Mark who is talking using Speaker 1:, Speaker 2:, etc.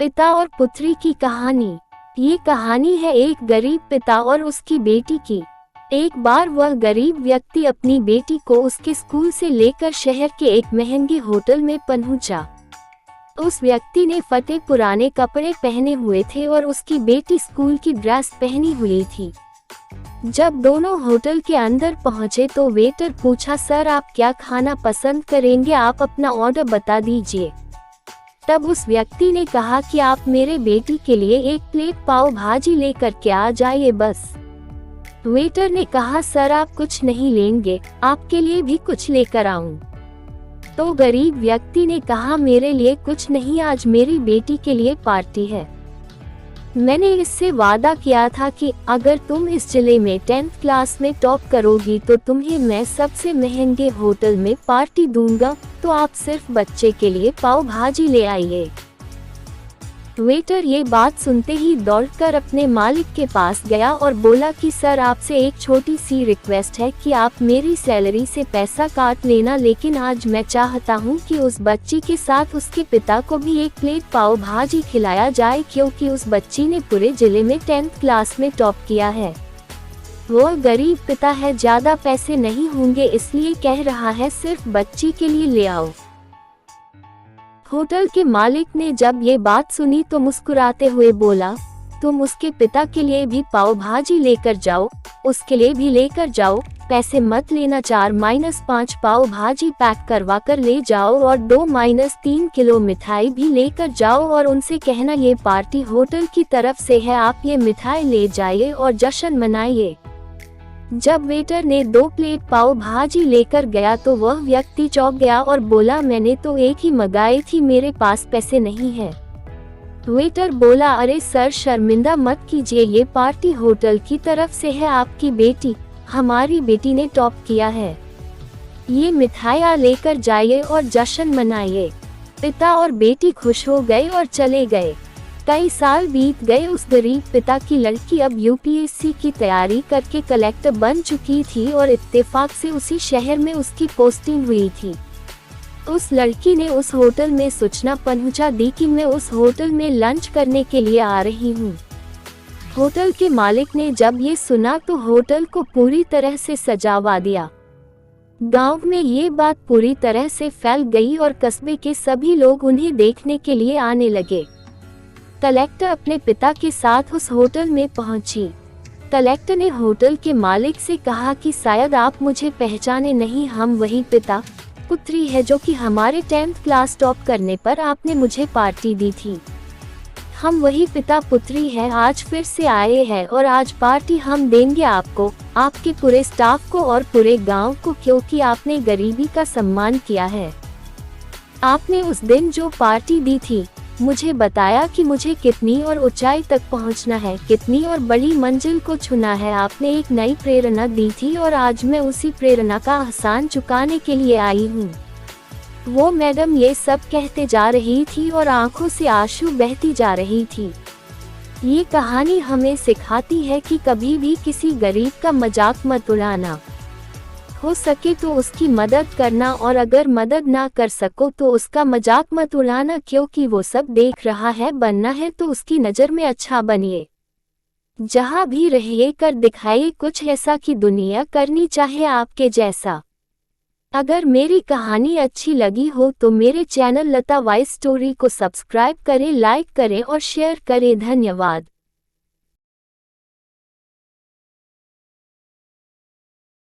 Speaker 1: पिता और पुत्री की कहानी। ये कहानी है एक गरीब पिता और उसकी बेटी की। एक बार वह गरीब व्यक्ति अपनी बेटी को उसके स्कूल से लेकर शहर के एक महंगे होटल में पहुंचा। उस व्यक्ति ने फटे पुराने कपड़े पहने हुए थे और उसकी बेटी स्कूल की ड्रेस पहनी हुई थी। जब दोनों होटल के अंदर पहुंचे तो वेटर पूछा, सर आप क्या खाना पसंद करेंगे, आप अपना ऑर्डर बता दीजिए। तब उस व्यक्ति ने कहा कि आप मेरे बेटी के लिए एक प्लेट पाव भाजी लेकर के आ जाइए बस। वेटर ने कहा, सर आप कुछ नहीं लेंगे, आपके लिए भी कुछ लेकर आऊं? तो गरीब व्यक्ति ने कहा, मेरे लिए कुछ नहीं, आज मेरी बेटी के लिए पार्टी है। मैंने इससे वादा किया था कि अगर तुम इस जिले में 10th क्लास में टॉप करोगी तो तुम्हें मैं सबसे महंगे होटल में पार्टी दूंगा, तो आप सिर्फ बच्चे के लिए पाव भाजी ले आइए। वेटर ये बात सुनते ही दौड़कर अपने मालिक के पास गया और बोला कि सर आपसे एक छोटी सी रिक्वेस्ट है कि आप मेरी सैलरी से पैसा काट लेना, लेकिन आज मैं चाहता हूं कि उस बच्ची के साथ उसके पिता को भी एक प्लेट पाव भाजी खिलाया जाए, क्योंकि उस बच्ची ने पूरे जिले में 10th क्लास में टॉप किया है। वो गरीब पिता है, ज्यादा पैसे नहीं होंगे, इसलिए कह रहा है सिर्फ बच्ची के लिए ले आओ। होटल के मालिक ने जब ये बात सुनी तो मुस्कुराते हुए बोला, तुम उसके पिता के लिए भी पाव भाजी लेकर जाओ, उसके लिए भी लेकर जाओ, पैसे मत लेना, 4-5 पाव भाजी पैक करवा कर ले जाओ और 2-3 किलो मिठाई भी लेकर जाओ और उनसे कहना ये पार्टी होटल की तरफ से है, आप ये मिठाई ले जाइए और जश्न मनाइए। जब वेटर ने 2 प्लेट पाव भाजी लेकर गया तो वह व्यक्ति चौंक गया और बोला, मैंने तो एक ही मंगाई थी, मेरे पास पैसे नहीं है। वेटर बोला, अरे सर शर्मिंदा मत कीजिए, ये पार्टी होटल की तरफ से है, आपकी बेटी, हमारी बेटी ने टॉप किया है, ये मिठाइयाँ लेकर जाइए और जश्न मनाइए। पिता और बेटी खुश हो गए और चले गए। कई साल बीत गए। उस गरीब पिता की लड़की अब यूपीएससी की तैयारी करके कलेक्टर बन चुकी थी और इत्तेफाक से उसी शहर में उसकी पोस्टिंग हुई थी। उस लड़की ने उस होटल में सूचना पहुंचा दी कि मैं उस होटल में लंच करने के लिए आ रही हूं। होटल के मालिक ने जब ये सुना तो होटल को पूरी तरह से सजावा दिया। गांव में ये बात पूरी तरह से फैल गई और कस्बे के सभी लोग उन्हें देखने के लिए आने लगे। कलेक्टर अपने पिता के साथ उस होटल में पहुंची। कलेक्टर ने होटल के मालिक से कहा कि शायद आप मुझे पहचाने नहीं, हम वही पिता पुत्री है जो कि हमारे 10th क्लास टॉप करने पर आपने मुझे पार्टी दी थी। हम वही पिता पुत्री हैं, आज फिर से आए हैं और आज पार्टी हम देंगे आपको, आपके पूरे स्टाफ को और पूरे गांव को, क्योंकि आपने गरीबी का सम्मान किया है। आपने उस दिन जो पार्टी दी थी, मुझे बताया कि मुझे कितनी और ऊंचाई तक पहुंचना है, कितनी और बड़ी मंजिल को छूना है। आपने एक नई प्रेरणा दी थी और आज मैं उसी प्रेरणा का एहसान चुकाने के लिए आई हूँ। वो मैडम ये सब कहते जा रही थी और आंखों से आंसू बहती जा रही थी। ये कहानी हमें सिखाती है कि कभी भी किसी गरीब का मजाक मत उड़ाना, हो सके तो उसकी मदद करना और अगर मदद ना कर सको तो उसका मजाक मत उड़ाना, क्योंकि वो सब देख रहा है। बनना है तो उसकी नज़र में अच्छा बनिए। जहाँ भी रहिए कर दिखाइए कुछ ऐसा कि दुनिया करनी चाहे आपके जैसा। अगर मेरी कहानी अच्छी लगी हो तो मेरे चैनल लता वॉइस स्टोरी को सब्सक्राइब करें, लाइक करें और शेयर करें। धन्यवाद।